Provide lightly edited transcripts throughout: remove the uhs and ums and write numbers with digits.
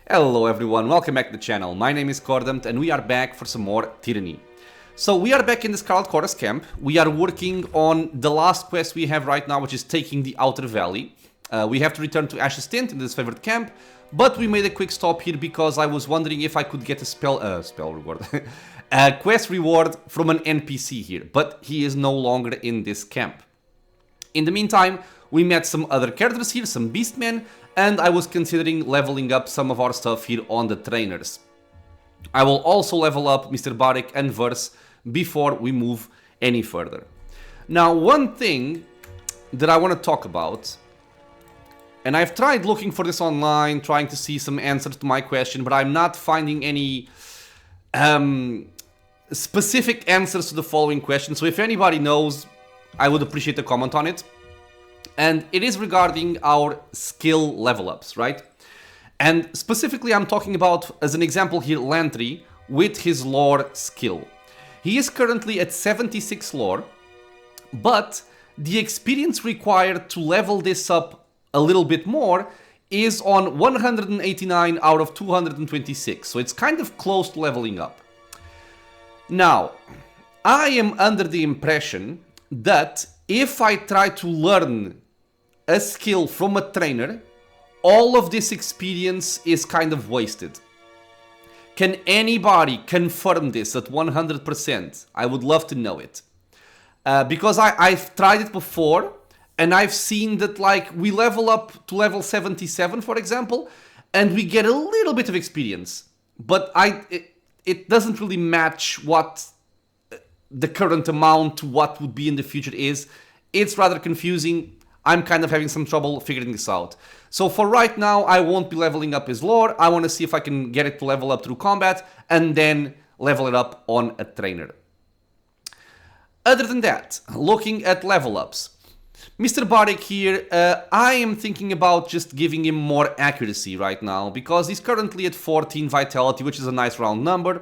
Hello everyone, welcome back to the channel. My name is Cordant and we are back for some more Tyranny. So we are back in the Scarlet Chorus camp. We are working on the last quest we have right now, which is taking the Outer Valley. We have to return to Ash's tent in this favorite camp, but we made a quick stop here because I was wondering if I could get a spell reward, a quest reward from an NPC here, but he is no longer in this camp. In the meantime, we met some other characters here, some beastmen, and I was considering leveling up some of our stuff here on the trainers. I will also level up Mr. Barik and Verse before we move any further. Now, one thing that I want to talk about, and I've tried looking for this online, trying to see some answers to my question, but I'm not finding any specific answers to the following question. So if anybody knows, I would appreciate a comment on it. And it is regarding our skill level ups, right? And specifically I'm talking about, as an example here, Lantry with his lore skill. He is currently at 76 lore, but the experience required to level this up a little bit more is on 189 out of 226, so it's kind of close to leveling up. Now, I am under the impression that if I try to learn a skill from a trainer, all of this experience is kind of wasted. Can anybody confirm this at 100%? I would love to know it. Because I've tried it before, and I've seen that, like, we level up to level 77, for example, and we get a little bit of experience. But it doesn't really match what the current amount to what would be in the future is. It's rather confusing. I'm kind of having some trouble figuring this out. So for right now, I won't be leveling up his lore. I want to see if I can get it to level up through combat and then level it up on a trainer. Other than that, looking at level ups, Mr. Barik here, I am thinking about just giving him more accuracy right now because he's currently at 14 vitality, which is a nice round number.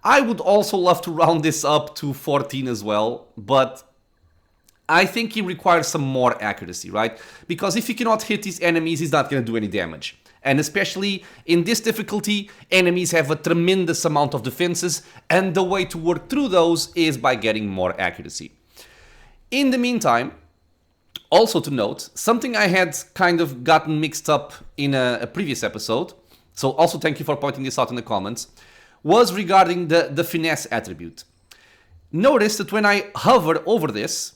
I would also love to round this up to 14 as well, but I think he requires some more accuracy, right? Because if he cannot hit his enemies, he's not going to do any damage. And especially in this difficulty, enemies have a tremendous amount of defenses, and the way to work through those is by getting more accuracy. In the meantime, also to note, something I had kind of gotten mixed up in a previous episode, so also thank you for pointing this out in the comments, was regarding the finesse attribute. Notice that when I hover over this,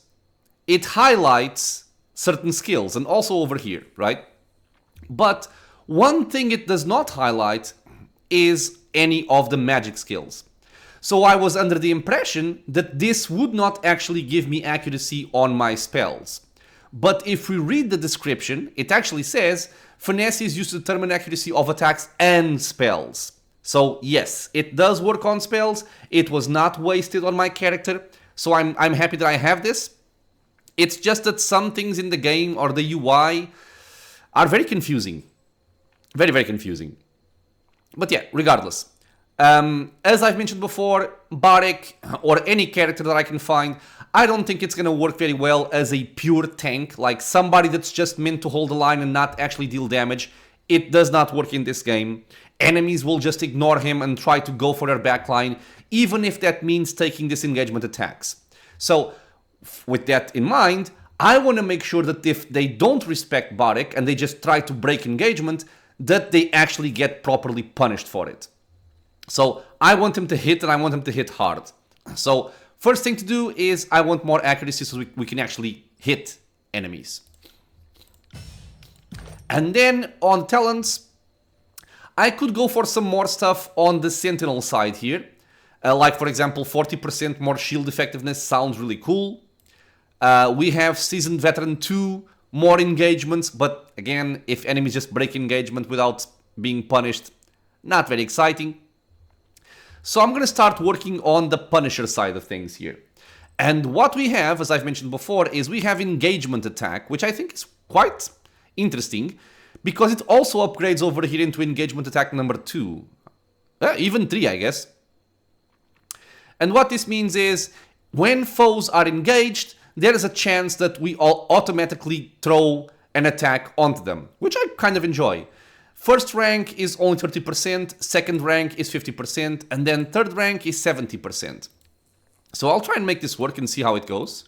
it highlights certain skills, and also over here, right? But one thing it does not highlight is any of the magic skills. So I was under the impression that this would not actually give me accuracy on my spells. But if we read the description, it actually says finesse is used to determine accuracy of attacks and spells. So yes, it does work on spells. It was not wasted on my character. So I'm happy that I have this. It's just that some things in the game or the UI are very confusing. Very, very confusing. But yeah, regardless. As I've mentioned before, Barik or any character that I can find, I don't think it's going to work very well as a pure tank, like somebody that's just meant to hold the line and not actually deal damage. It does not work in this game. Enemies will just ignore him and try to go for their backline, even if that means taking disengagement attacks. So, with that in mind, I want to make sure that if they don't respect Barik and they just try to break engagement, that they actually get properly punished for it. So I want him to hit, and I want him to hit hard. So first thing to do is I want more accuracy so we can actually hit enemies. And then on talents, I could go for some more stuff on the Sentinel side here. Like for example, 40% more shield effectiveness sounds really cool. We have Seasoned Veteran 2, more engagements, but again, if enemies just break engagement without being punished, not very exciting. So I'm going to start working on the Punisher side of things here. And what we have, as I've mentioned before, is we have Engagement Attack, which I think is quite interesting, because it also upgrades over here into Engagement Attack number 2. Even 3, I guess. And what this means is, when foes are engaged, there is a chance that we all automatically throw an attack onto them, which I kind of enjoy. First rank is only 30%, second rank is 50%, and then third rank is 70%. So I'll try and make this work and see how it goes.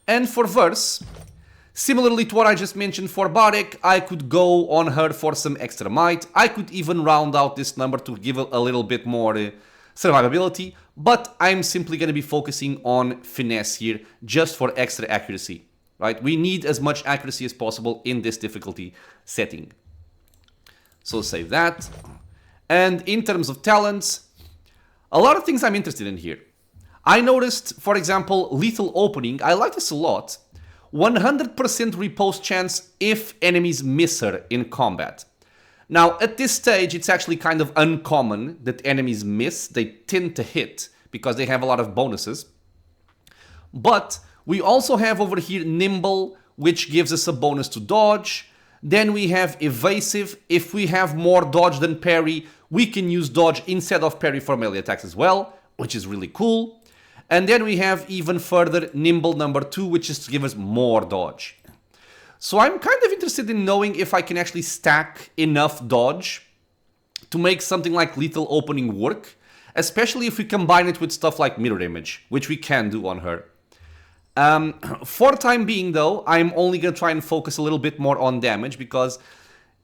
And for verse, similarly to what I just mentioned for Bardic, I could go on her for some extra might. I could even round out this number to give a little bit more survivability, but I'm simply going to be focusing on finesse here just for extra accuracy, right? We need as much accuracy as possible in this difficulty setting. So save that. And in terms of talents, a lot of things I'm interested in here. I noticed, for example, lethal opening. I like this a lot. 100% riposte chance if enemies miss her in combat. Now, at this stage, it's actually kind of uncommon that enemies miss. They tend to hit because they have a lot of bonuses. But we also have over here Nimble, which gives us a bonus to dodge. Then we have Evasive. If we have more dodge than parry, we can use dodge instead of parry for melee attacks as well, which is really cool. And then we have even further Nimble number 2, which is to give us more dodge. So I'm kind of interested in knowing if I can actually stack enough dodge to make something like lethal opening work, especially if we combine it with stuff like mirror image, which we can do on her. For the time being though, I'm only going to try and focus a little bit more on damage because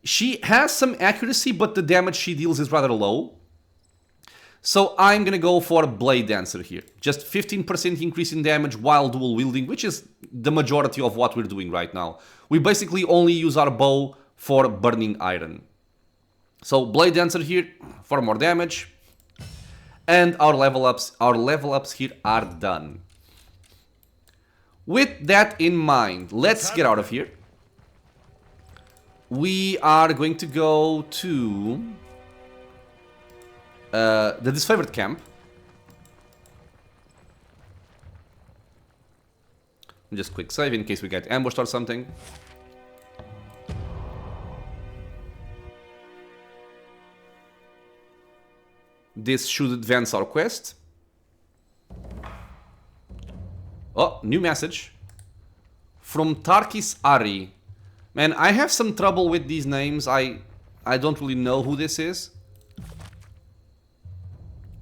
she has some accuracy, but the damage she deals is rather low. So I'm going to go for Blade Dancer here. Just 15% increase in damage while dual wielding, which is the majority of what we're doing right now. We basically only use our bow for burning iron. So Blade Dancer here for more damage. And our level ups here are done. With that in mind, let's get out of here. We are going to go to the Disfavoured camp. Just quick save in case we get ambushed or something. This should advance our quest. Oh, new message. From Tarkis Ari. Man, I have some trouble with these names. I don't really know who this is.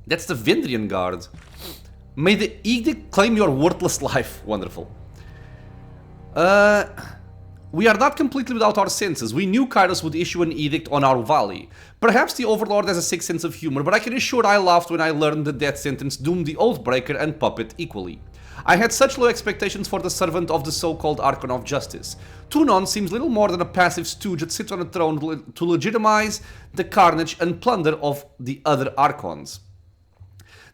That's the Vendrien guard. May the edict claim your worthless life. Wonderful. We are not completely without our senses. We knew Kairos would issue an edict on our valley. Perhaps the Overlord has a sick sense of humor, but I can assure I laughed when I learned the death sentence doomed the Oathbreaker and Puppet equally. I had such low expectations for the servant of the so-called Archon of Justice. Tunon seems little more than a passive stooge that sits on a throne to legitimize the carnage and plunder of the other Archons.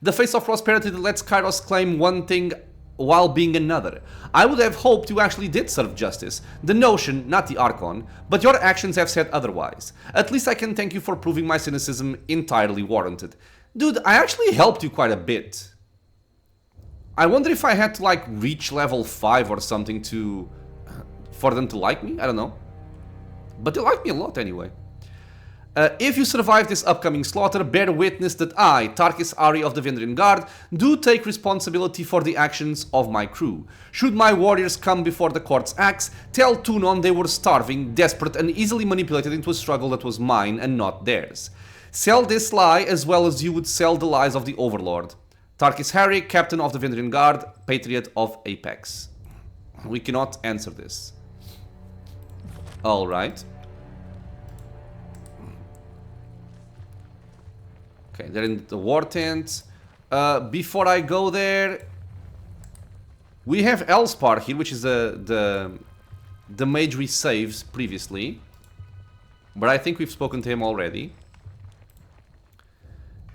The face of prosperity that lets Kairos claim one thing while being another. I would have hoped you actually did serve justice. The notion, not the Archon, but your actions have said otherwise. At least I can thank you for proving my cynicism entirely warranted. Dude, I actually helped you quite a bit. I wonder if I had to like reach level 5 or something for them to like me? I don't know. But they like me a lot anyway. If you survive this upcoming slaughter, bear witness that I, Tarkis Ari of the Vendrien Guard, do take responsibility for the actions of my crew. Should my warriors come before the court's axe, tell Tunon they were starving, desperate, and easily manipulated into a struggle that was mine and not theirs. Sell this lie as well as you would sell the lies of the Overlord. Tarkis Harry, Captain of the Vendrien Guard, Patriot of Apex. We cannot answer this. Alright. Okay, they're in the war tent. Before I go there, we have Elspar here, which is the mage we saved previously. But I think we've spoken to him already.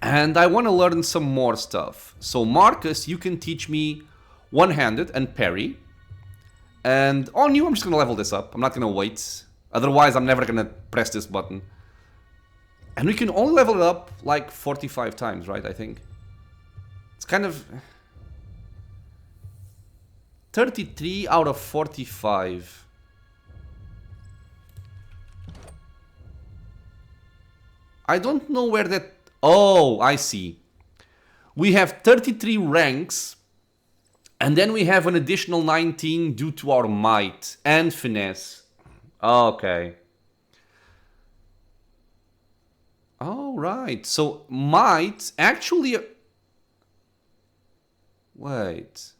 And I want to learn some more stuff. So Marcus, you can teach me one-handed and parry. And on you, I'm just going to level this up. I'm not going to wait. Otherwise, I'm never going to press this button. And we can only level it up like 45 times, right? I think. It's kind of 33 out of 45. I don't know where that... Oh, I see. We have 33 ranks. And then we have an additional 19 due to our might and finesse. Okay. right. So might actually... Wait.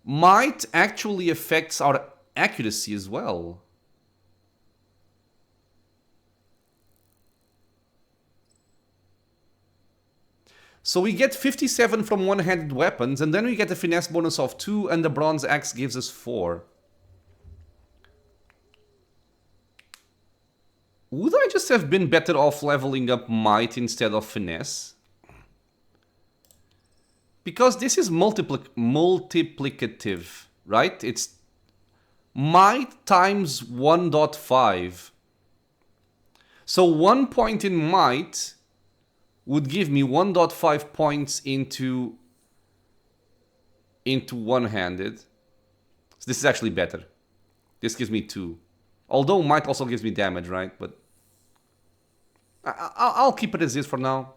Might actually affects our accuracy as well. So we get 57 from one-handed weapons, and then we get a finesse bonus of 2, and the bronze axe gives us 4. Would I just have been better off leveling up might instead of finesse? Because this is multiplicative, right? It's might times 1.5. So 1 point in might would give me 1.5 points into one-handed. So this is actually better. This gives me 2. Although might also gives me damage, right? But I'll keep it as is for now.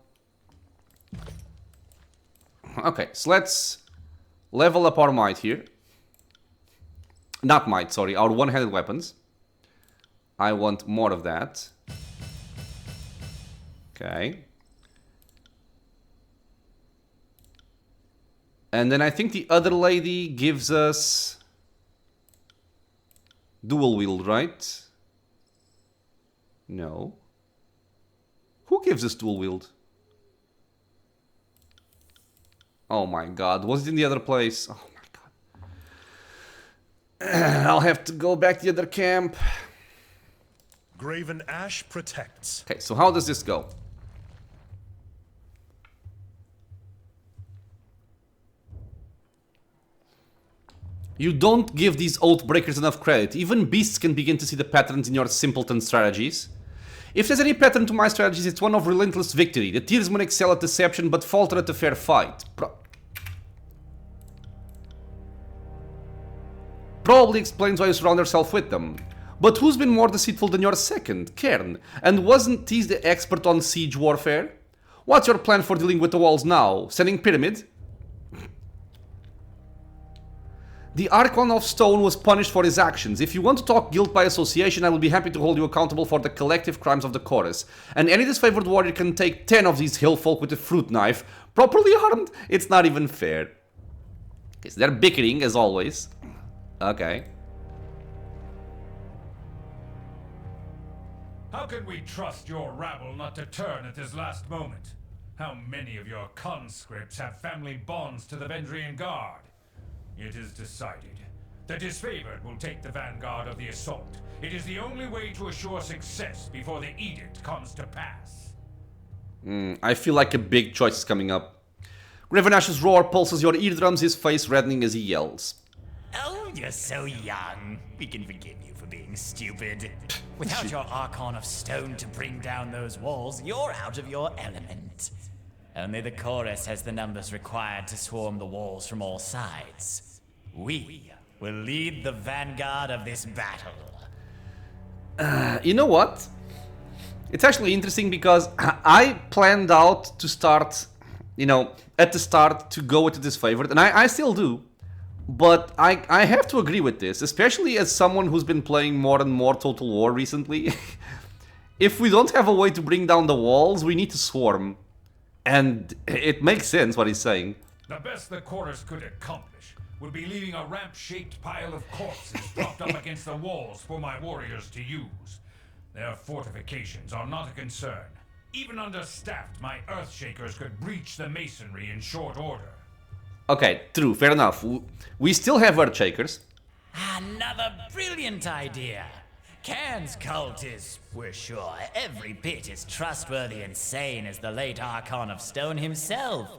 Okay, so let's level up our might here. Not might, sorry, our one-handed weapons. I want more of that. Okay. And then I think the other lady gives us dual wield, right? No. Who gives us dual wield? Oh my god, was it in the other place? Oh my god. I'll have to go back to the other camp. Graven Ash protects. Okay, so how does this go? You don't give these Oathbreakers enough credit. Even beasts can begin to see the patterns in your simpleton strategies. If there's any pattern to my strategies, it's one of relentless victory. The Tearsmen excel at deception, but falter at a fair fight. Probably explains why you surround yourself with them. But who's been more deceitful than your second, Cairn? And wasn't he the expert on siege warfare? What's your plan for dealing with the walls now? Sending Pyramid? The Archon of Stone was punished for his actions. If you want to talk guilt by association, I will be happy to hold you accountable for the collective crimes of the Chorus. And any disfavored warrior can take 10 of these hillfolk with a fruit knife. Properly armed? It's not even fair. Okay, so they're bickering, as always. Okay. How can we trust your rabble not to turn at this last moment? How many of your conscripts have family bonds to the Vendrien Guard? It is decided. The Disfavoured will take the vanguard of the assault. It is the only way to assure success before the edict comes to pass. I feel like a big choice is coming up. Gravenash's roar pulses your eardrums, his face reddening as he yells. Oh, you're so young. We can forgive you for being stupid. Without your Archon of Stone to bring down those walls, you're out of your element. Only the Chorus has the numbers required to swarm the walls from all sides. We will lead the vanguard of this battle. You know what? It's actually interesting because I planned out to start, at the start to go with the Disfavored, and I still do. But I have to agree with this, especially as someone who's been playing more and more Total War recently. If we don't have a way to bring down the walls, we need to swarm. And it makes sense what he's saying. The best the Chorus could accomplish would be leaving a ramp-shaped pile of corpses propped up against the walls for my warriors to use. Their fortifications are not a concern. Even understaffed, my Earthshakers could breach the masonry in short order. Okay, true, fair enough. We still have Earthshakers. Another brilliant idea. Cairn's cult is, we're sure, every bit as trustworthy and sane as the late Archon of Stone himself.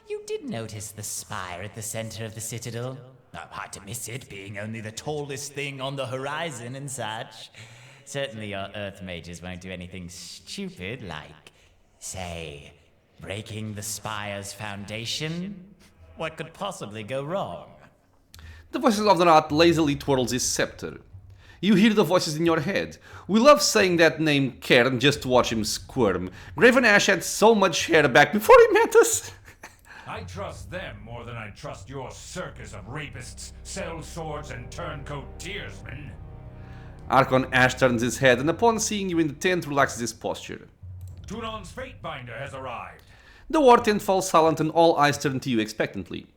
You did notice the spire at the center of the Citadel? Hard to miss it, being only the tallest thing on the horizon and such. Certainly your Earth mages won't do anything stupid like, say, breaking the spire's foundation. What could possibly go wrong? The voices of the Rat lazily twirls his scepter. You hear the voices in your head. We love saying that name Cairn just to watch him squirm. Graven Ash had so much hair back before he met us. I trust them more than I trust your circus of rapists, sell swords, and turncoat tearsmen. Archon Ash turns his head and upon seeing you in the tent relaxes his posture. Tunon's Fatebinder has arrived. The war tent falls silent and all eyes turn to you expectantly.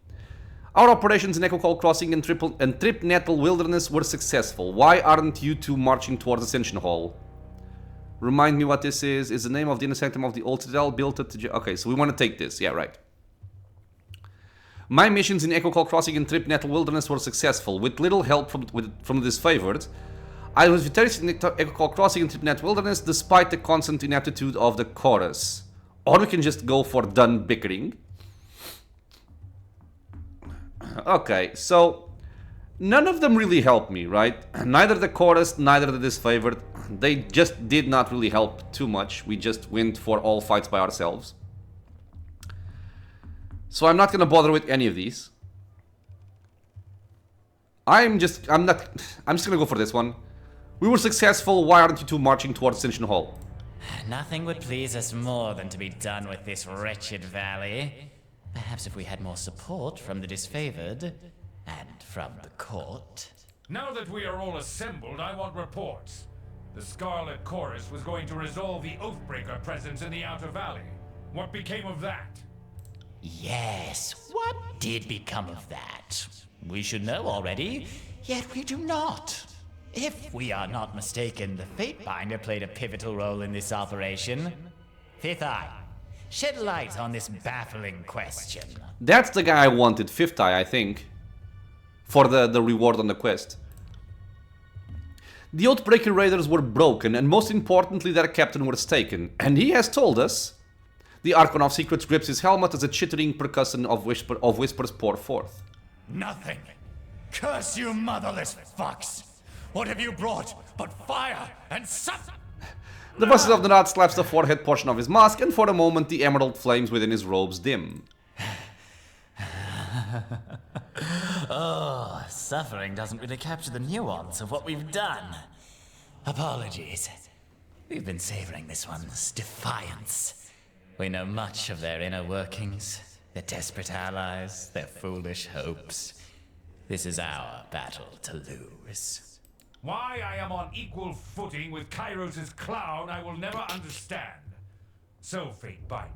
Our operations in Echo Call Crossing and Trip Nettle Wilderness were successful. Why aren't you two marching towards Ascension Hall? Remind me what this is. Is the name of the inner sanctum of the Well Citadel built at the... Okay, so we want to take this. Yeah, right. My missions in Echo Call Crossing and Trip Nettle Wilderness were successful. With little help from the Disfavoured, I was victorious in Echo Call Crossing and Trip Nettle Wilderness despite the constant ineptitude of the Chorus. Or we can just go for done bickering. Okay, so none of them really helped me, right? Neither the Chorus, neither the Disfavored. They just did not really help too much. We just went for all fights by ourselves. So I'm not gonna bother with any of these. I'm just gonna go for this one. We were successful. Why aren't you two marching towards Ascension Hall? Nothing would please us more than to be done with this wretched valley. Perhaps if we had more support from the Disfavored and from the court. Now that we are all assembled, I want reports. The Scarlet Chorus was going to resolve the Oathbreaker presence in the Outer Valley. What became of that? Yes, what did become of that? We should know already, yet we do not. If we are not mistaken, the Fatebinder played a pivotal role in this operation. Fifth Eye, shed light on this baffling question. That's the guy I wanted, Fifth Eye, I think. For the reward on the quest. The Oathbreaker Raiders were broken, and most importantly their captain was taken. And he has told us... The Archon of Secrets grips his helmet as a chittering percussion of whispers pour forth. Nothing. Curse you motherless fucks. What have you brought but fire and suffering? The voices of the Nod slaps the forehead portion of his mask, and for a moment the emerald flames within his robes dim. Oh, suffering doesn't really capture the nuance of what we've done. Apologies. We've been savoring this one's defiance. We know much of their inner workings, their desperate allies, their foolish hopes. This is our battle to lose. Why I am on equal footing with Kairos' clown, I will never understand. So, Fatebinder,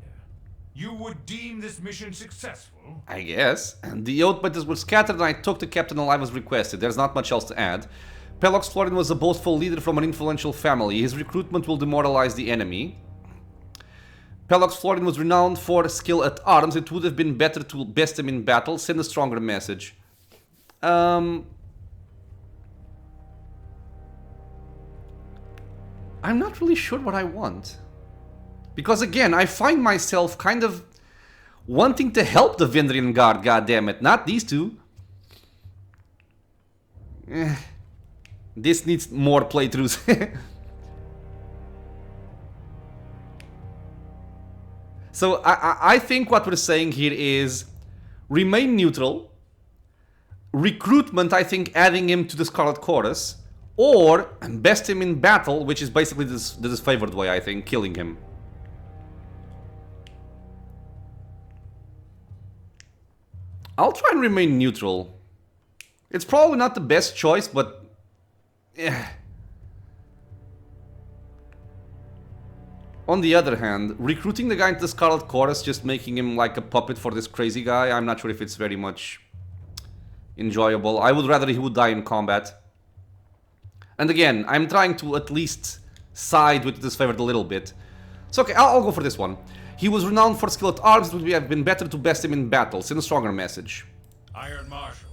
you would deem this mission successful? I guess. The Oathbinders were scattered and I took the captain alive as requested. There's not much else to add. Pelox Florin was a boastful leader from an influential family. His recruitment will demoralize the enemy. Pelox Florin was renowned for skill at arms. It would have been better to best him in battle. Send a stronger message. I'm not really sure what I want. Because again, I find myself kind of wanting to help the Vendrien Guard, goddammit. Not these two. This needs more playthroughs. So I think what we're saying here is remain neutral. Recruitment, I think adding him to the Scarlet Chorus. Or best him in battle, which is basically the disfavored way, I think, killing him. I'll try and remain neutral. It's probably not the best choice, but... On the other hand, recruiting the guy into the Scarlet Chorus, just making him like a puppet for this crazy guy, I'm not sure if it's very much enjoyable. I would rather he would die in combat. And again, I'm trying to at least side with this favored a little bit. So okay, I'll go for this one. He was renowned for skill at arms. It would have been better to best him in battle. Send a stronger message. Iron Marshal,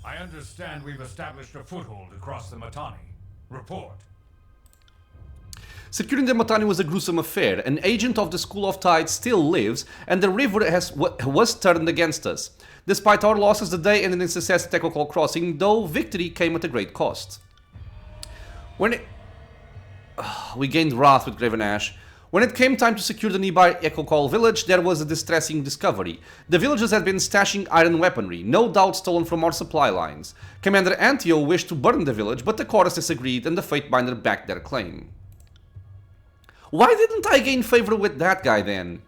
I understand we've established a foothold across the Matani. Report. Securing the Matani was a gruesome affair. An agent of the School of Tide still lives, and the river was turned against us. Despite our losses, the day ended in success at Echo Call Crossing, though victory came at a great cost. We gained wrath with Graven Ash. When it came time to secure the nearby Echo Call village, there was a distressing discovery. The villagers had been stashing iron weaponry, no doubt stolen from our supply lines. Commander Antio wished to burn the village, but the chorus disagreed and the Fatebinder backed their claim. Why didn't I gain favor with that guy then?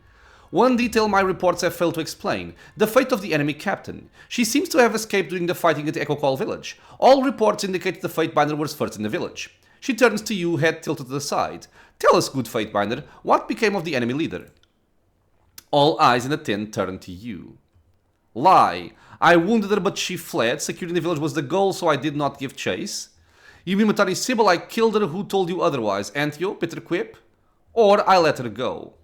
One detail my reports have failed to explain, the fate of the enemy captain. She seems to have escaped during the fighting at Echo Call village. All reports indicate the Fatebinder was first in the village. She turns to you, head tilted to the side. Tell us, good Fatebinder, what became of the enemy leader? All eyes in the tent turn to you. Lie. I wounded her, but she fled. Securing the village was the goal, so I did not give chase. You mean Matani Sybil, I killed her, who told you otherwise? Antio, bitter quip? Or I let her go.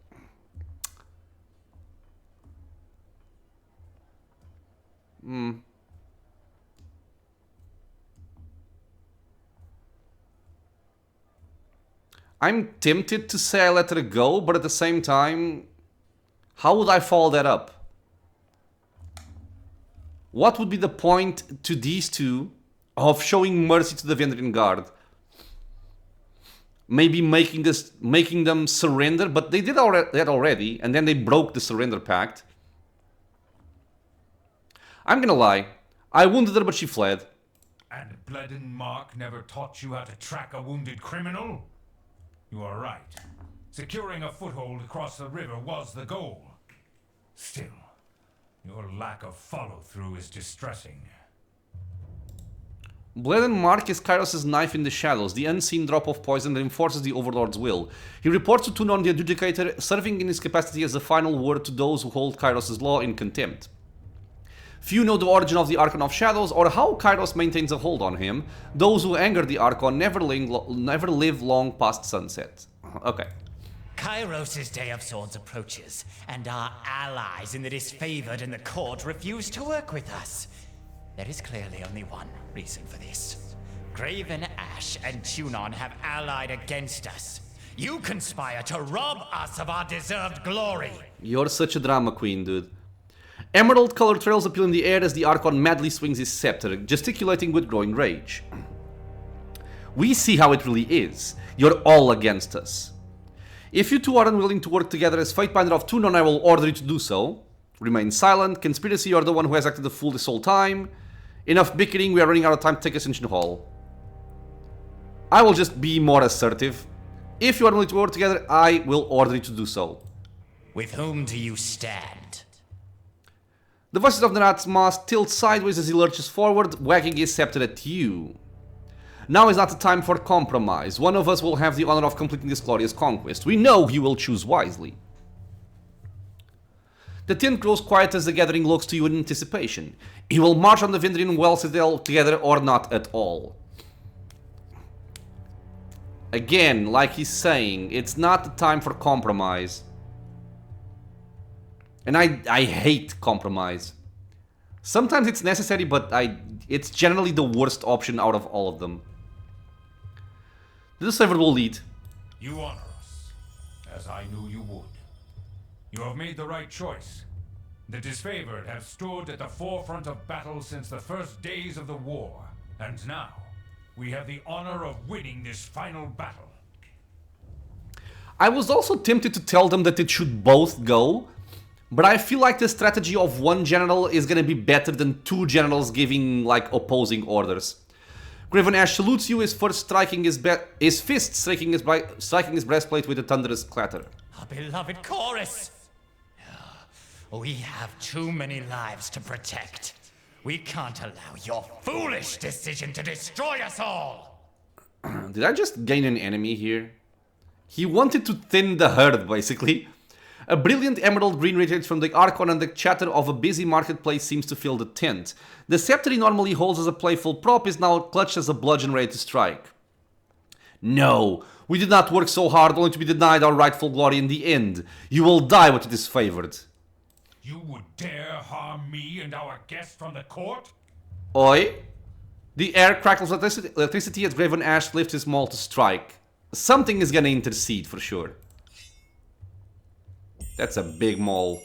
I'm tempted to say I let her go, but at the same time, how would I follow that up? What would be the point to these two of showing mercy to the Vendrien Guard? Maybe making them surrender, but they did that already, and then they broke the surrender pact. I'm gonna lie. I wounded her, but she fled. And Bleeden Mark never taught you how to track a wounded criminal? You are right. Securing a foothold across the river was the goal. Still, your lack of follow-through is distressing. Bleeden Mark is Kairos' knife in the shadows, the unseen drop of poison that enforces the Overlord's will. He reports to Tunon the Adjudicator, serving in his capacity as the final word to those who hold Kairos' law in contempt. Few know the origin of the Archon of Shadows or how Kairos maintains a hold on him. Those who anger the Archon never live long past sunset. Okay. Kairos' Day of Swords approaches, and our allies in the Disfavoured and the court refuse to work with us. There is clearly only one reason for this. Graven Ash and Tunon have allied against us. You conspire to rob us of our deserved glory. You're such a drama queen, dude. Emerald-colored trails appeal in the air as the Archon madly swings his scepter, gesticulating with growing rage. We see how it really is. You're all against us. If you two are unwilling to work together as Fatebinder of Tunon, I will order you to do so. Remain silent. Conspiracy, you're the one who has acted the fool this whole time. Enough bickering, we are running out of time to take Ascension Hall. I will just be more assertive. If you are willing to work together, I will order you to do so. With whom do you stand? The voices of the Rat's mask tilt sideways as he lurches forward, wagging his scepter at you. Now is not the time for compromise. One of us will have the honor of completing this glorious conquest. We know you will choose wisely. The tent grows quiet as the gathering looks to you in anticipation. You will march on the Vendrien Well Citadel together or not at all. Again, like he's saying, it's not the time for compromise. And I hate compromise. Sometimes it's necessary, but it's generally the worst option out of all of them. The Disfavoured will lead. You honor us, as I knew you would. You have made the right choice. The Disfavoured have stood at the forefront of battle since the first days of the war. And now, we have the honor of winning this final battle. I was also tempted to tell them that it should both go, but I feel like the strategy of one general is gonna be better than two generals giving, like, opposing orders. Graven Ash salutes you, his fist striking his breastplate with a thunderous clatter. Our beloved chorus! We have too many lives to protect. We can't allow your foolish decision to destroy us all! Did I just gain an enemy here? He wanted to thin the herd, basically. A brilliant emerald green radiates from the Archon and the chatter of a busy marketplace seems to fill the tent. The scepter he normally holds as a playful prop is now clutched as a bludgeon ready to strike. No, we did not work so hard only to be denied our rightful glory in the end. You will die with the Disfavoured. You would dare harm me and our guest from the court? Oi. The air crackles electricity as Graven Ash lifts his maul to strike. Something is gonna intercede for sure. That's a big maul.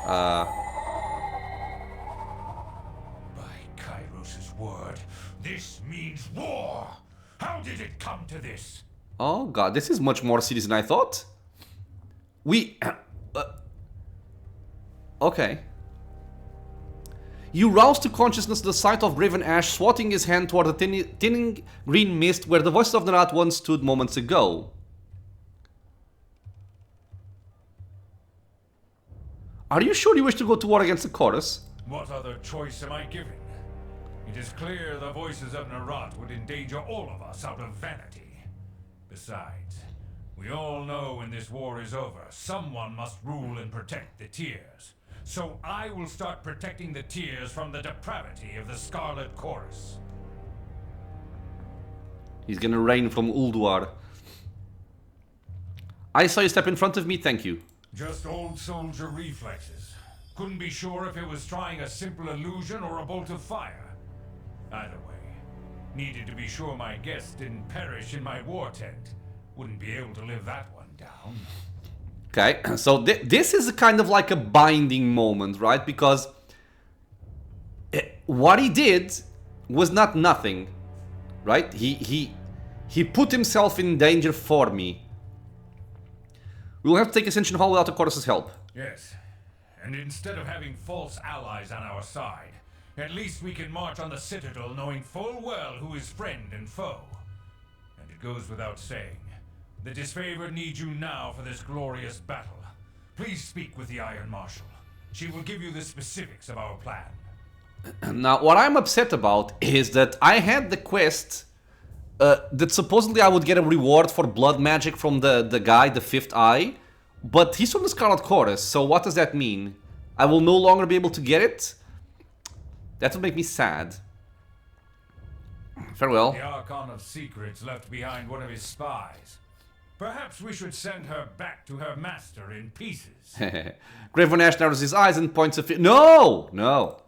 By Kairos' word, this means war! How did it come to this? Oh god, this is much more serious than I thought. Okay. You rouse to consciousness the sight of Graven Ash swatting his hand toward the thinning green mist where the voices of the Rat once stood moments ago. Are you sure you wish to go to war against the Chorus? What other choice am I given? It is clear the voices of Narat would endanger all of us out of vanity. Besides, we all know when this war is over, someone must rule and protect the Tears. So I will start protecting the Tears from the depravity of the Scarlet Chorus. He's gonna reign from Ulduar. I saw you step in front of me, thank you. Just old soldier reflexes. Couldn't be sure if it was trying a simple illusion or a bolt of fire. Either way, needed to be sure my guests didn't perish in my war tent. Wouldn't be able to live that one down. Okay, so this is kind of like a binding moment, right? Because what he did was not nothing, right? He put himself in danger for me. We will have to take Ascension Hall without the Chorus's help. Yes, and instead of having false allies on our side, at least we can march on the Citadel knowing full well who is friend and foe. And it goes without saying, the Disfavoured needs you now for this glorious battle. Please speak with the Iron Marshal. She will give you the specifics of our plan. Now, what I'm upset about is that I had the quest that supposedly I would get a reward for blood magic from the guy, the Fifth Eye, but he's from the Scarlet Chorus, so what does that mean? I will no longer be able to get it? That would make me sad. Farewell. The Archon of Secrets left behind one of his spies. Perhaps we should send her back to her master in pieces. Graven Ash narrows his eyes and points a finger. No! No!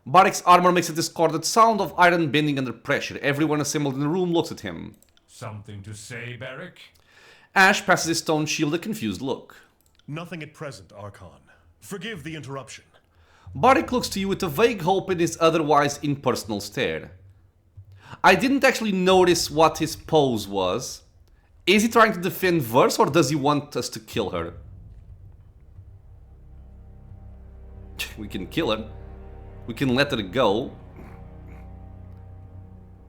Barrick's armor makes a discordant sound of iron bending under pressure. Everyone assembled in the room looks at him. Something to say, Barrick? Ash passes his stone shield a confused look. Nothing at present, Archon. Forgive the interruption. Barrick looks to you with a vague hope in his otherwise impersonal stare. I didn't actually notice what his pose was. Is he trying to defend Verse or does he want us to kill her? We can kill her. We can let her go.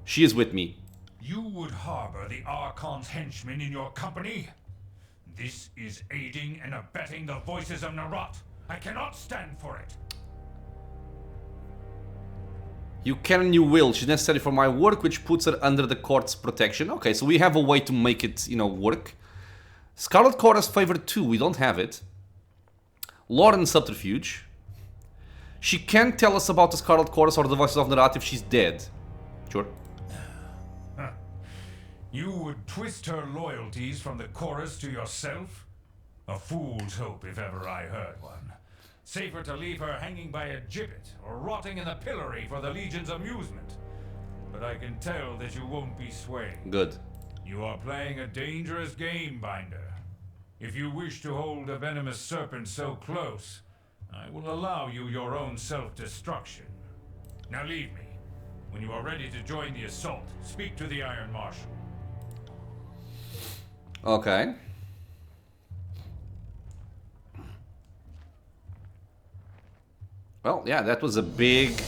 She is with me. You would harbor the Archon's henchmen in your company? This is aiding and abetting the voices of Narat. I cannot stand for it. You can and you will. She's necessary for my work, which puts her under the court's protection. Okay, so we have a way to make it, you know, work. Scarlet Chorus favored 2. We don't have it. Lauren's subterfuge. She can't tell us about the Scarlet Chorus or the voices of Narat if she's dead. Sure. You would twist her loyalties from the chorus to yourself? A fool's hope if ever I heard one. Safer to leave her hanging by a gibbet or rotting in the pillory for the Legion's amusement. But I can tell that you won't be swayed. Good. You are playing a dangerous game, Binder. If you wish to hold a venomous serpent so close, I will allow you your own self-destruction. Now leave me. When you are ready to join the assault, speak to the Iron Marshal. Okay. Well, yeah, that was a big...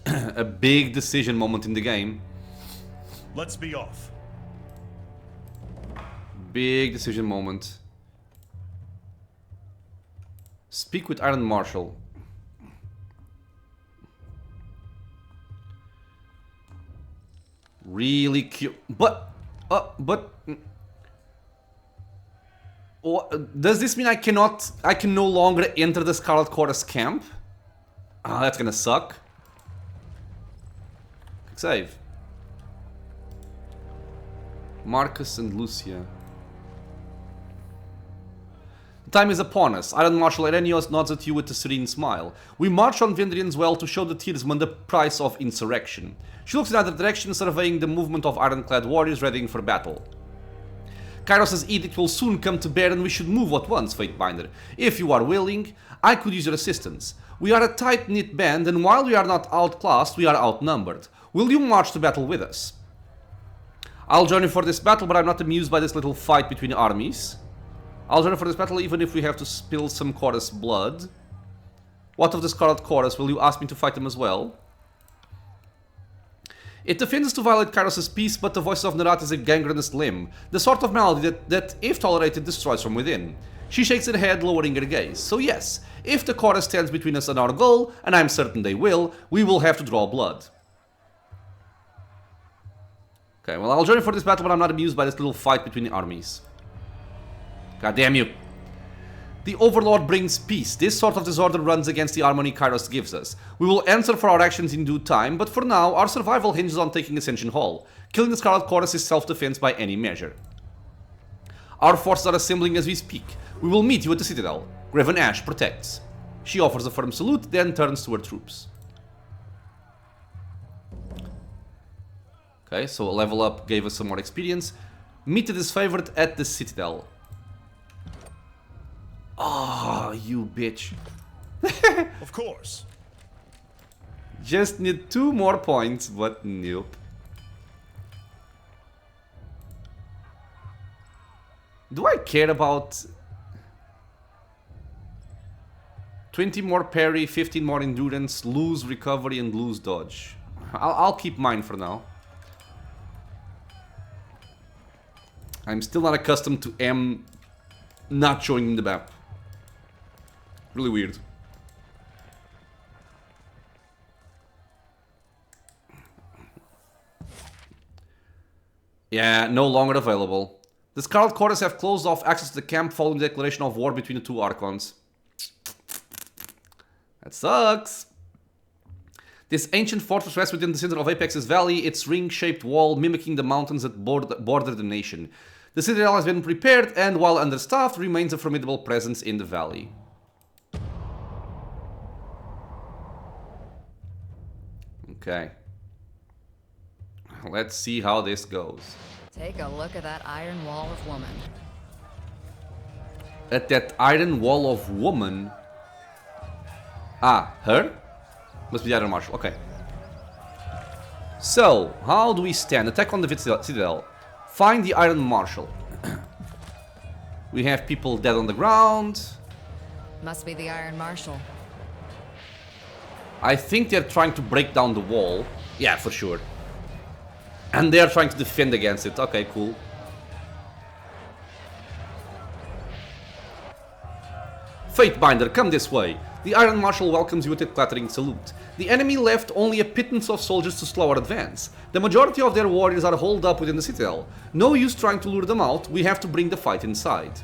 a big decision moment in the game. Let's be off. Big decision moment. Speak with Iron Marshal. Really cute. But... does this mean I can no longer enter the Scarlet Chorus camp? Ah, that's gonna suck. Quick save. Marcus and Lucia. The time is upon us. Iron Marshal Erenios nods at you with a serene smile. We march on Vendrien's Well to show the Tearsman the price of insurrection. She looks in either direction, surveying the movement of ironclad warriors readying for battle. Kairos' edict will soon come to bear and we should move at once, Fatebinder. If you are willing, I could use your assistance. We are a tight-knit band and while we are not outclassed, we are outnumbered. Will you march to battle with us? I'll join you for this battle, but I'm not amused by this little fight between armies. I'll join you for this battle even if we have to spill some Chorus blood. What of the Scarlet Chorus? Will you ask me to fight them as well? It offends us to violate Kairos' peace, but the voice of Narat is a gangrenous limb, the sort of malady that, if tolerated, destroys from within. She shakes her head, lowering her gaze. So yes, if the chorus stands between us and our goal, and I'm certain they will, we will have to draw blood. Okay, well, I'll join you for this battle, but I'm not amused by this little fight between the armies. God damn you. The Overlord brings peace. This sort of disorder runs against the harmony Kairos gives us. We will answer for our actions in due time, but for now, our survival hinges on taking Ascension Hall. Killing the Scarlet Chorus is self-defense by any measure. Our forces are assembling as we speak. We will meet you at the Citadel. Graven Ash protects. She offers a firm salute, then turns to her troops. Okay, so a level up gave us some more experience. Meet the Disfavoured at the Citadel. Oh, you bitch. Of course. Just need 2 more points, but nope. Do I care about 20 more parry, 15 more endurance, lose recovery, and lose dodge? I'll keep mine for now. I'm still not accustomed to M not showing in the map. Really weird. Yeah, no longer available. The Scarlet Chorus have closed off access to the camp following the declaration of war between the 2 Archons. That sucks. This ancient fortress rests within the center of Apex's valley, its ring-shaped wall mimicking the mountains that border the nation. The Citadel has been prepared and, while understaffed, remains a formidable presence in the valley. Okay. Let's see how this goes. Take a look at that iron wall of woman. At that iron wall of woman? Ah, her? Must be the Iron Marshal, okay. So, how do we stand? Attack on the Citadel. Find the Iron Marshal. We have people dead on the ground. Must be the Iron Marshal. I think they're trying to break down the wall. Yeah, for sure. And they're trying to defend against it. Okay, cool. Fatebinder, come this way. The Iron Marshal welcomes you with a clattering salute. The enemy left only a pittance of soldiers to slow our advance. The majority of their warriors are holed up within the Citadel. No use trying to lure them out, we have to bring the fight inside.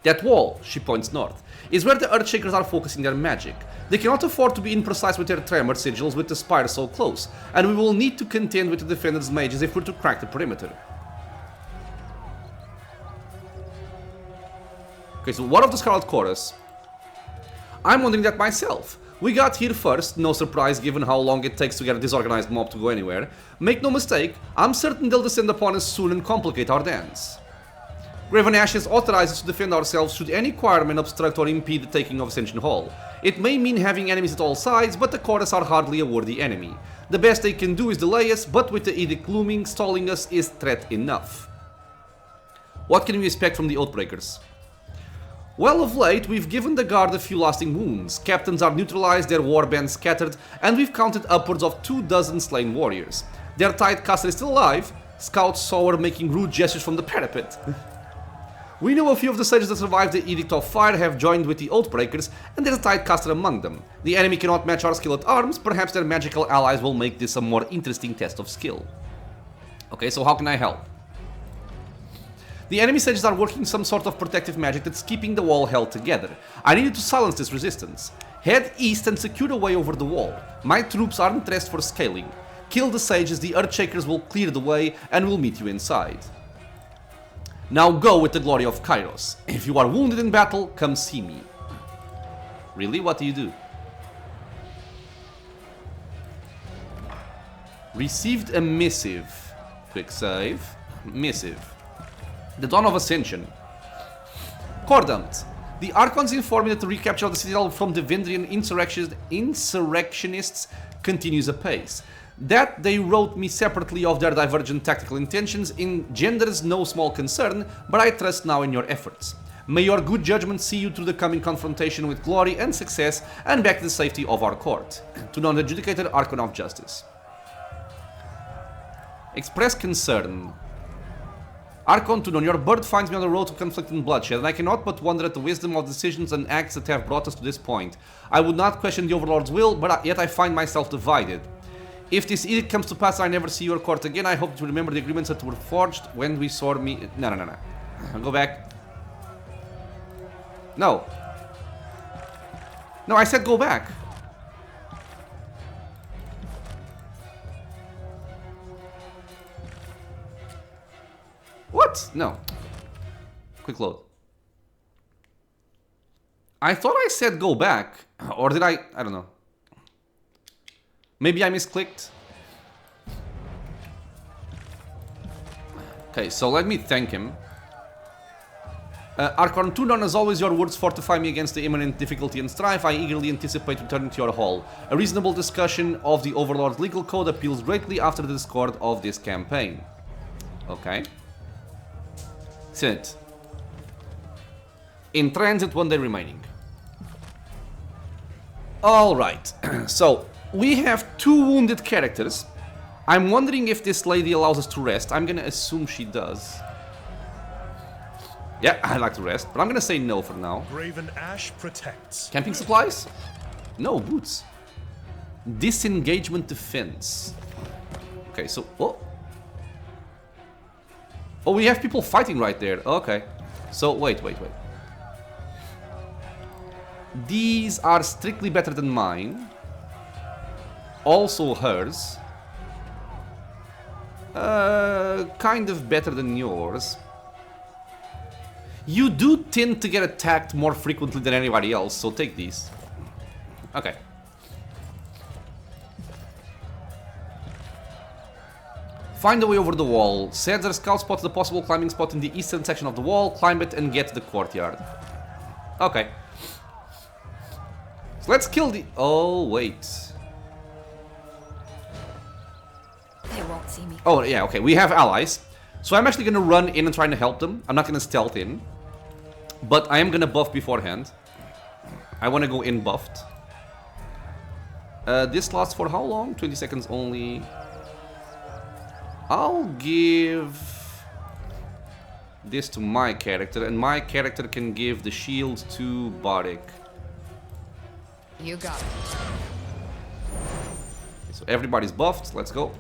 That wall, she points north, is where the Earthshakers are focusing their magic. They cannot afford to be imprecise with their tremor sigils with the spire so close, and we will need to contend with the defenders' mages if we're to crack the perimeter. Okay, so what of the Scarlet Chorus? I'm wondering that myself. We got here first, no surprise given how long it takes to get a disorganized mob to go anywhere. Make no mistake, I'm certain they'll descend upon us soon and complicate our dance. Graven Ash has authorized us to defend ourselves should any choirman obstruct or impede the taking of Ascension Hall. It may mean having enemies at all sides, but the Chorus are hardly a worthy enemy. The best they can do is delay us, but with the edict looming, stalling us is threat enough. What can we expect from the Oathbreakers? Well, of late, we've given the guard a few lasting wounds, captains are neutralized, their warbands scattered, and we've counted upwards of 24 slain warriors. Their Tidecaster is still alive, scouts saw her making rude gestures from the parapet. We know a few of the sages that survived the Edict of Fire have joined with the Oathbreakers, and there's a Tidecaster among them. The enemy cannot match our skill at arms, perhaps their magical allies will make this a more interesting test of skill. Okay, so how can I help? The enemy sages are working some sort of protective magic that's keeping the wall held together. I need you to silence this resistance. Head east and secure a way over the wall. My troops aren't dressed for scaling. Kill the sages, the Earthshakers will clear the way, and we'll meet you inside. Now go with the glory of Kairos. If you are wounded in battle, come see me. Really? What do you do? Received a missive. Quick save. Missive. The Dawn of Ascension. Cordant. The Archons inform me that the recapture of the Citadel from the Vendrien insurrectionists continues apace. That they wrote me separately of their divergent tactical intentions engenders no small concern, but I trust now in your efforts. May your good judgment see you through the coming confrontation with glory and success and back to the safety of our court. To non-adjudicated Archon of Justice. Express concern. Archon Tunon, your birth finds me on the road to conflict and bloodshed, and I cannot but wonder at the wisdom of decisions and acts that have brought us to this point. I would not question the Overlord's will, but yet I find myself divided. If this edict comes to pass, I never see your court again. I hope to remember the agreements that were forged when we saw me. No. Go back. No. No, I said go back. What? No. Quick load. I thought I said go back. Or did I? I don't know. Maybe I misclicked. Okay, so let me thank him. Archon Tunon, as always, your words fortify me against the imminent difficulty and strife. I eagerly anticipate returning to your hall. A reasonable discussion of the Overlord's legal code appeals greatly after the discord of this campaign. Okay. Senate. In transit, 1 day remaining. Alright, so we have 2 wounded characters. I'm wondering if this lady allows us to rest. I'm gonna assume she does. Yeah, I like to rest, but I'm gonna say no for now. Graven Ash protects. Camping supplies? No, boots. Disengagement defense. Okay, so... Oh, oh, we have people fighting right there. Okay. So, wait. These are strictly better than mine. Also hers. Kind of better than yours. You do tend to get attacked more frequently than anybody else, so take these. Okay. Find a way over the wall. Cedar scout spots the possible climbing spot in the eastern section of the wall. Climb it and get to the courtyard. Okay. So let's kill the... Oh, wait. They won't see me. Oh, yeah, okay. We have allies. So I'm actually going to run in and try to help them. I'm not going to stealth in. But I am going to buff beforehand. I want to go in buffed. This lasts for how long? 20 seconds only. I'll give this to my character, and my character can give the shield to Barik. You got it. So everybody's buffed. Let's go.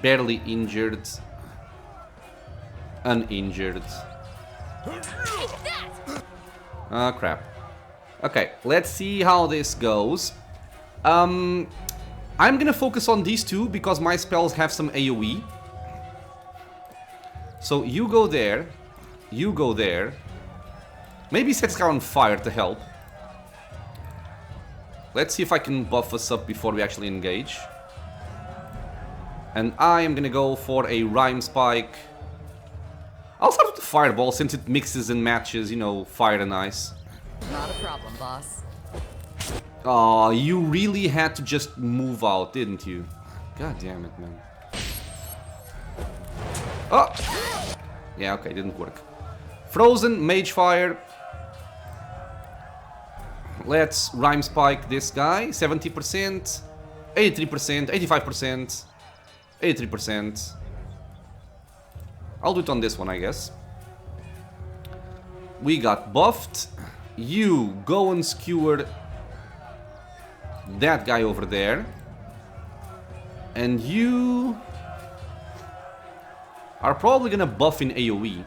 Barely injured. Uninjured. Ah, crap. Okay, let's see how this goes. I'm gonna focus on these two because my spells have some AoE. So you go there. You go there. Maybe set Scar on fire to help. Let's see if I can buff us up before we actually engage. And I am gonna go for a Rhyme Spike. I'll start with the Fireball since it mixes and matches, you know, fire and ice. Not a problem, boss. Aw, you really had to just move out, didn't you? God damn it, man. Oh! Yeah, okay, didn't work. Frozen, Mage Fire. Let's Rhyme Spike this guy. 70%, 83%, 85%, 83%. I'll do it on this one, I guess. We got buffed. You go and skewer that guy over there. And you are probably gonna buff in AoE.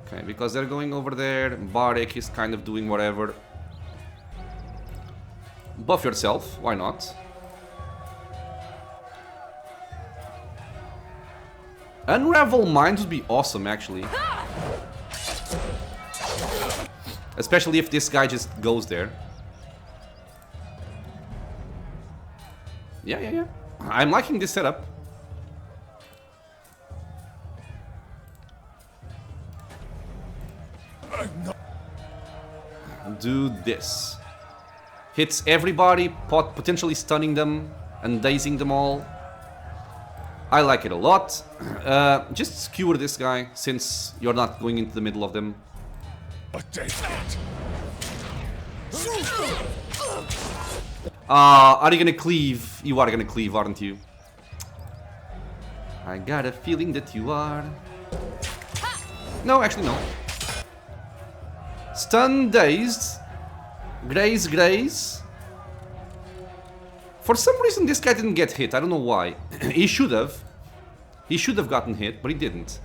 Okay, because they're going over there. Barik is kind of doing whatever. Buff yourself, why not? Unravel Minds would be awesome, actually. Especially if this guy just goes there. Yeah. I'm liking this setup. Do this. Hits everybody, potentially stunning them and dazing them all. I like it a lot. Just skewer this guy, since you're not going into the middle of them. Are you gonna cleave? You are gonna cleave, aren't you? I got a feeling that you are. No, actually no. Stun, dazed. Graze, graze. For some reason this guy didn't get hit. I don't know why. He should have. He should have gotten hit, but he didn't.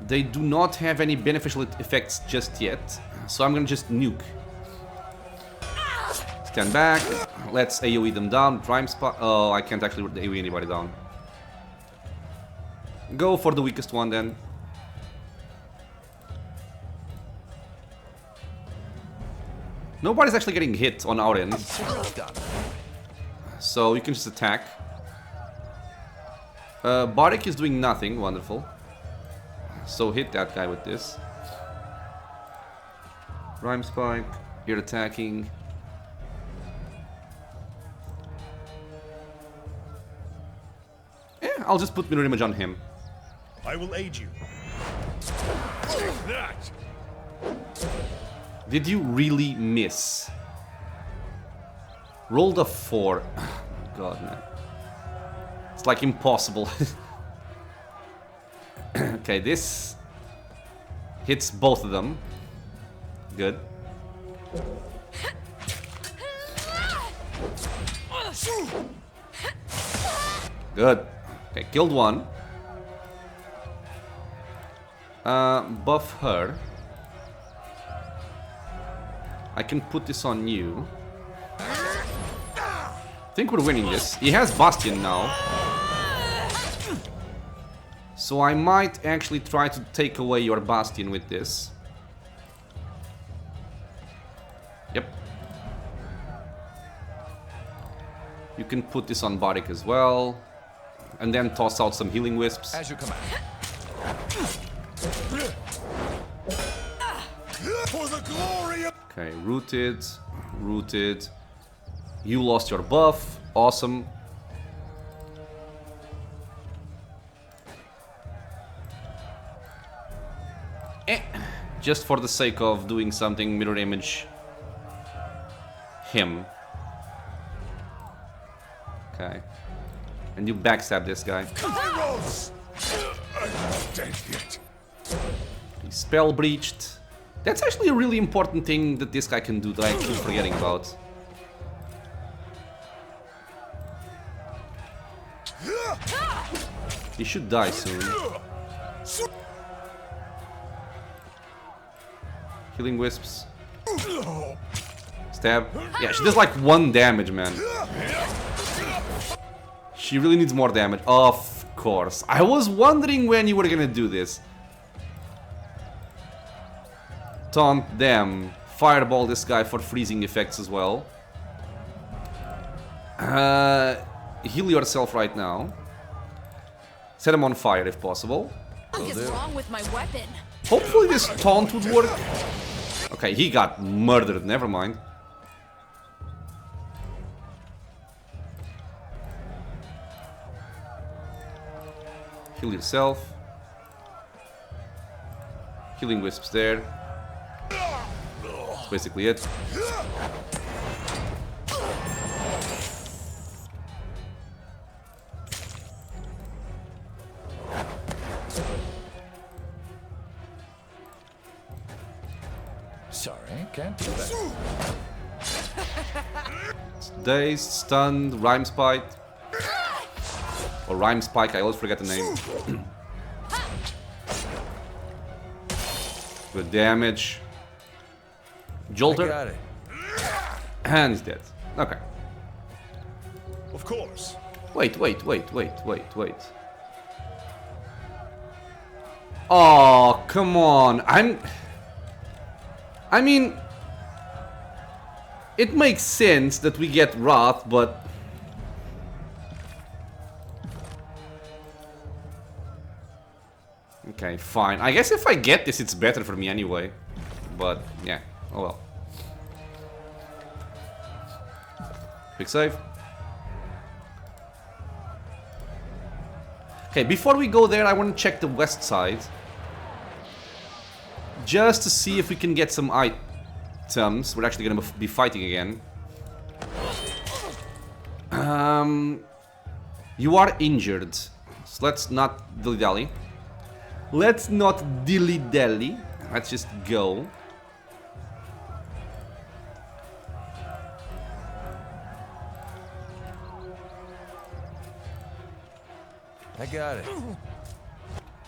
They do not have any beneficial effects just yet, so I'm gonna just nuke. Stand back. Let's AoE them down. Prime spot. Oh, I can't actually AoE anybody down. Go for the weakest one then. Nobody's actually getting hit on our end. So you can just attack. Barik is doing nothing. Wonderful. So hit that guy with this. Rhyme Spike. You're attacking. Yeah, I'll just put mirror image on him. I will aid you. Take that! Did you really miss? Rolled a 4. Oh my god, man. It's like impossible. Okay, this hits both of them. Good. Good. Okay, killed one. Buff her. I can put this on you. I think we're winning this. He has Bastion now. So I might actually try to take away your Bastion with this. Yep. You can put this on Barik as well. And then toss out some healing wisps. As you command. For the glory of... Okay, rooted, rooted. You lost your buff. Awesome. Just for the sake of doing something, mirror image him. Okay. And you backstab this guy. Kairos! I'm not dead yet. He's spell breached. That's actually a really important thing that this guy can do that I keep forgetting about. He should die soon. Healing wisps. Stab. Yeah, she does like 1 damage, man. She really needs more damage. Of course. I was wondering when you were gonna do this. Taunt them. Fireball this guy for freezing effects as well. Heal yourself right now. Set him on fire if possible. What is wrong with my weapon? Hopefully this taunt would work. Okay, he got murdered. Never mind. Heal yourself. Healing wisps there. That's basically it. Sorry, can't do that. Dazed, stunned, rhyme spike. Or rhyme spike, I always forget the name. Good damage. Jolter. Got it. And he's dead. Okay. Of course. Wait. Oh, come on. I mean, it makes sense that we get Wrath, but okay, fine. I guess if I get this, it's better for me anyway. But yeah, oh well. Quick save. Okay, before we go there, I want to check the west side. just to see if we can get some items. We're actually gonna be fighting again. You are injured, so let's not dilly-dally. Let's not dilly-dally. Let's just go. I got it.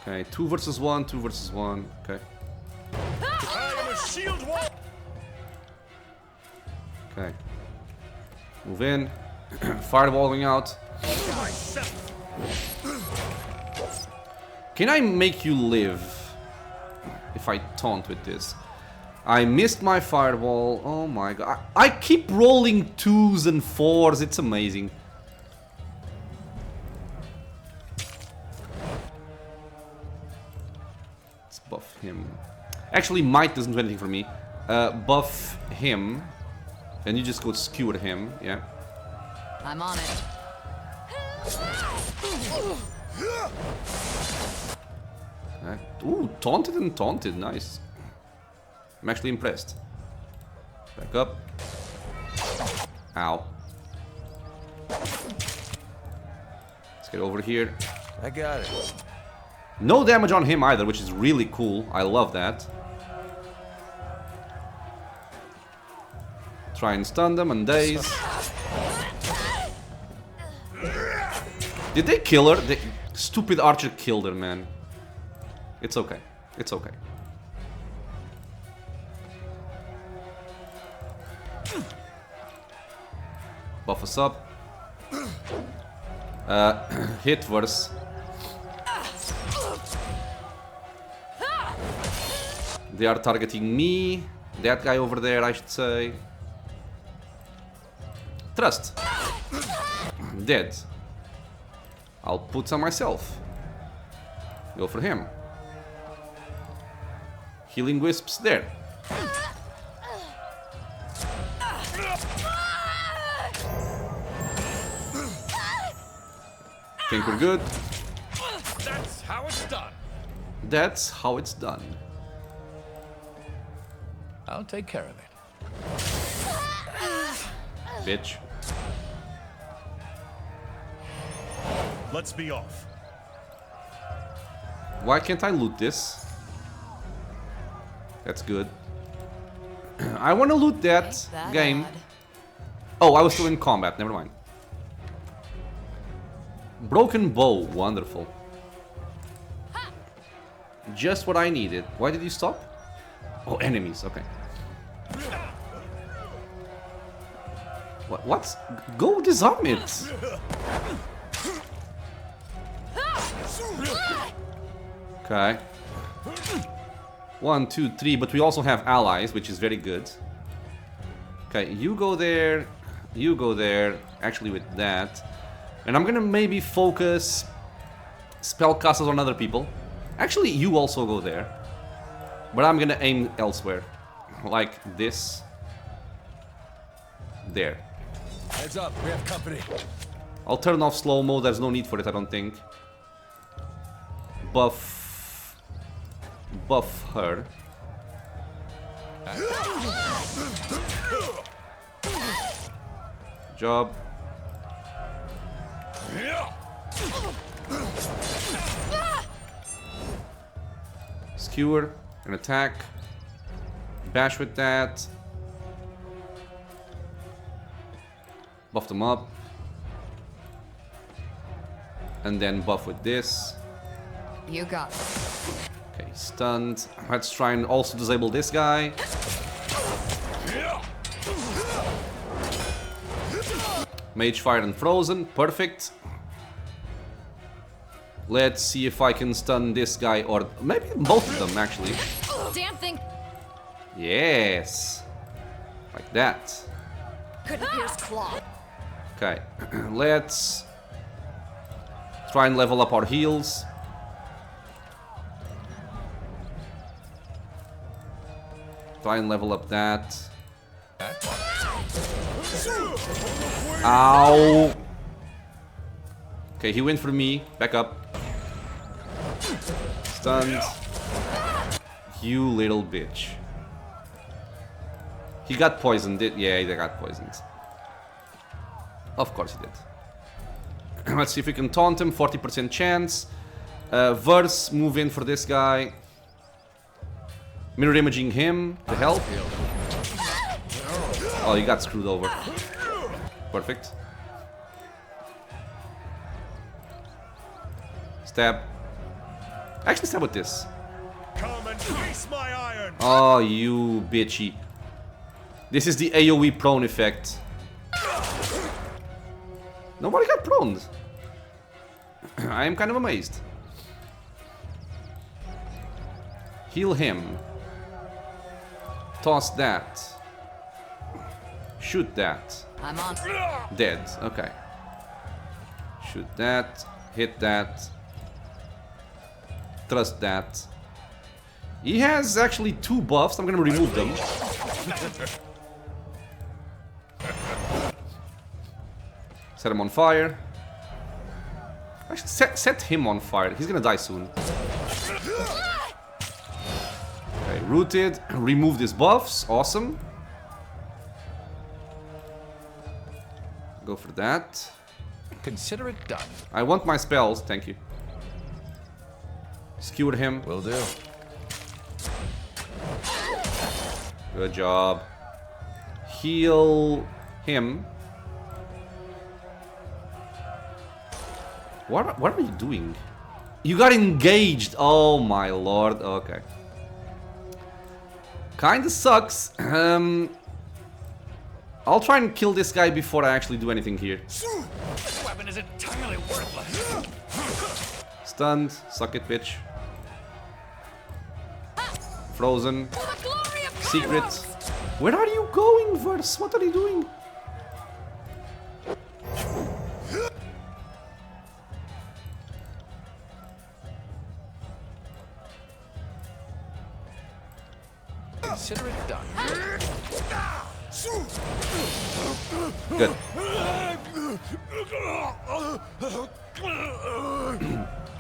Okay, 2 versus 1, 2 versus 1. Okay. I am a shield wall. Okay. Move in. Fireball going out. Can I make you live? If I taunt with this. I missed my fireball. Oh my god. I keep rolling 2s and 4s. It's amazing. Let's buff him. Actually, might doesn't do anything for me. Buff him. Then you just go skewer him. Yeah. I'm on it. Ooh, taunted and taunted. Nice. I'm actually impressed. Back up. Ow. Let's get over here. I got it. No damage on him either, which is really cool. I love that. Try and stun them and daze. Did they kill her? The stupid archer killed her, man. It's okay. It's okay. Buff us up. Hit verse. They are targeting me. That guy over there, I should say. Trust. Dead. I'll put some myself. Go for him. Healing wisps there. Think we're good. That's how it's done. That's how it's done. I'll take care of it. Bitch. Let's be off. Why can't I loot this? That's good. I want to loot that game. Odd. Oh, I was still in combat. Never mind. Broken bow. Wonderful. Just what I needed. Why did you stop? Oh, enemies. Okay. What's... Go disarm it. Okay. 1, 2, 3, but we also have allies, which is very good. Okay, you go there, you go there, actually with that. And I'm gonna maybe focus spellcasters on other people. Actually, you also go there. But I'm gonna aim elsewhere. Like this. There. Heads up, we have company. I'll turn off slow-mo, there's no need for it, I don't think. Buff her. Job. Skewer, an attack. Bash with that. Buff them up. And then buff with this. You got it. Okay, stunned. Let's try and also disable this guy. Mage Fire and Frozen, perfect. Let's see if I can stun this guy, or maybe both of them actually. Damn thing. Yes. Like that. Couldn't pierce claw. Okay, let's try and level up our heals. Try and level up that. Ow! Okay, he went for me. Back up. Stunned. You little bitch. He got poisoned, yeah, he got poisoned. Of course he did. Let's see if we can taunt him, 40% chance. Verse, move in for this guy. Mirror imaging him to help. Oh, he got screwed over. Perfect. Stab. Actually, stab with this. Come and taste my iron. Oh, you bitchy. This is the AoE prone effect. Nobody got proned. I am kind of amazed. Heal him. Toss that. Shoot that. I'm on. Dead. Okay. Shoot that. Hit that. Trust that. He has actually 2 buffs. I'm gonna remove them. Set him on fire. Actually, set him on fire. He's gonna die soon. Okay, rooted. Remove his buffs. Awesome. Go for that. Consider it done. I want my spells. Thank you. Skewer him. Will do. Good job. Heal him. What are you doing? You got engaged. Oh my lord. Okay. Kinda sucks. I'll try and kill this guy before I actually do anything here. This weapon is entirely worthless. Stunned. Suck it, bitch. Frozen. Secret. Where are you going, Verse? What are you doing? Consider it done. Good.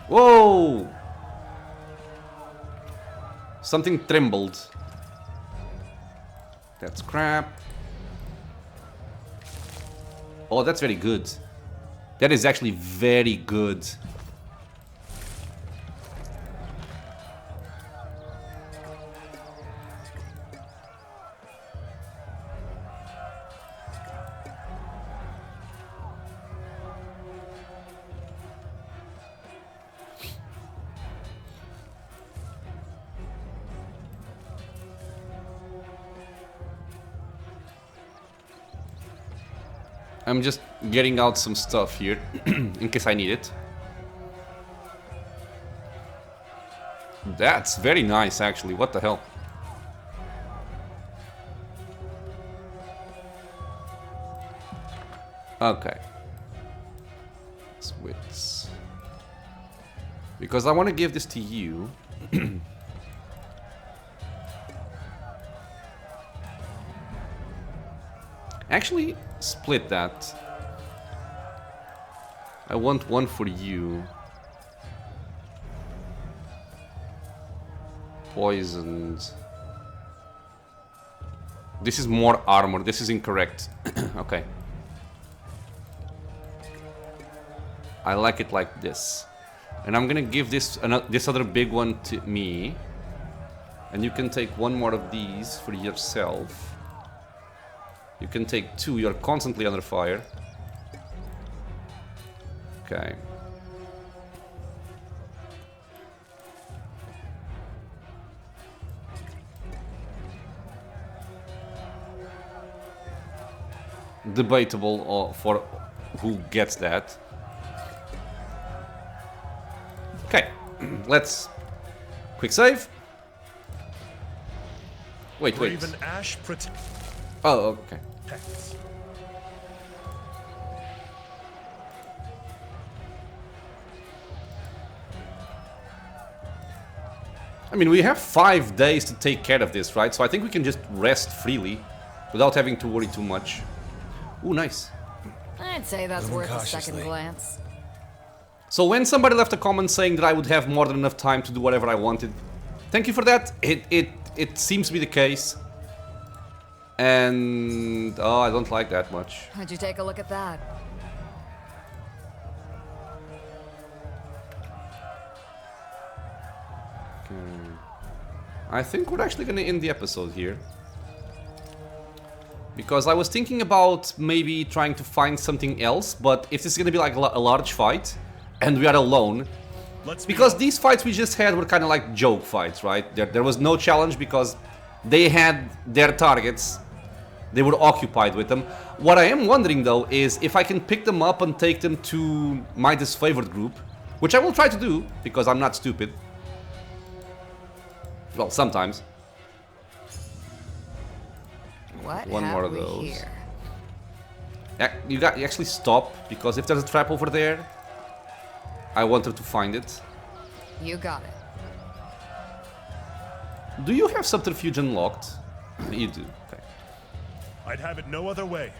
Whoa! Something trembled. That's crap. Oh, that's very good. That is actually very good. I'm just getting out some stuff here, in case I need it. That's very nice, actually. What the hell? Okay. Switch. Because I want to give this to you. Actually, split that. I want one for you. Poisoned. This is more armor. This is incorrect. Okay. I like it like this. And I'm gonna give this this other big one to me. And you can take one more of these for yourself. You can take 2, you're constantly under fire. Okay. Debatable for who gets that. Okay, let's quick save. Wait. Raven Ash Oh, okay. protects. I mean, we have 5 days to take care of this, right? So I think we can just rest freely without having to worry too much. Ooh, nice. I'd say that's Moving worth a second cautiously. glance. So when somebody left a comment saying that I would have more than enough time to do whatever I wanted, thank you for that. It seems to be the case. And oh, I don't like that much. How'd you take a look at that? I think we're actually gonna end the episode here. Because I was thinking about maybe trying to find something else, but if this is gonna be like a large fight, and we are alone, because these fights we just had were kind of like joke fights, right? There was no challenge because they had their targets, they were occupied with them. What I am wondering though is if I can pick them up and take them to my Disfavoured group, which I will try to do, because I'm not stupid. Well, sometimes. What One have more of we those. here? You actually stop, because if there's a trap over there, I wanted to find it. You got it. Do you have subterfuge unlocked? You do. Okay. I'd have it no other way.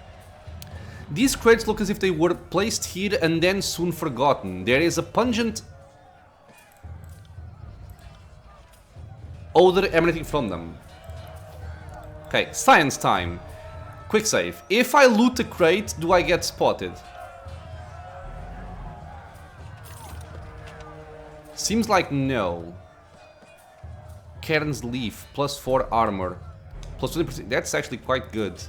These crates look as if they were placed here and then soon forgotten. There is a pungent odor emanating from them. Okay, science time. Quick save. If I loot the crate, do I get spotted? Seems like no. Cairn's Leaf, +4 armor. Plus 20%. That's actually quite good.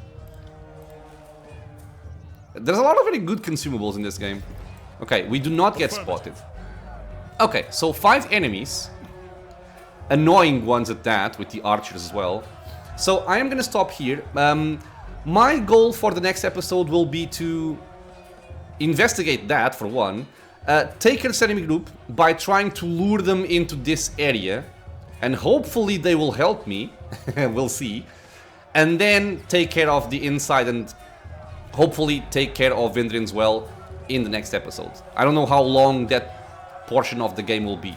There's a lot of very good consumables in this game. Okay, we do not get spotted. Okay, so 5 enemies. Annoying ones at that, with the archers as well. So I am gonna stop here. My goal for the next episode will be to investigate that, for one. Take this enemy group by trying to lure them into this area. And hopefully they will help me. We'll see. And then take care of the inside and hopefully take care of Vendrien as well in the next episode. I don't know how long that portion of the game will be.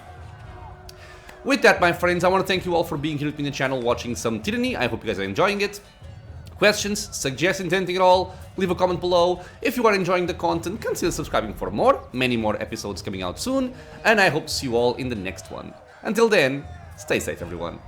With that, my friends, I want to thank you all for being here with me in the channel watching some Tyranny. I hope you guys are enjoying it. Questions, suggestions, anything at all, leave a comment below. If you are enjoying the content, consider subscribing for more. Many more episodes coming out soon. And I hope to see you all in the next one. Until then, stay safe, everyone.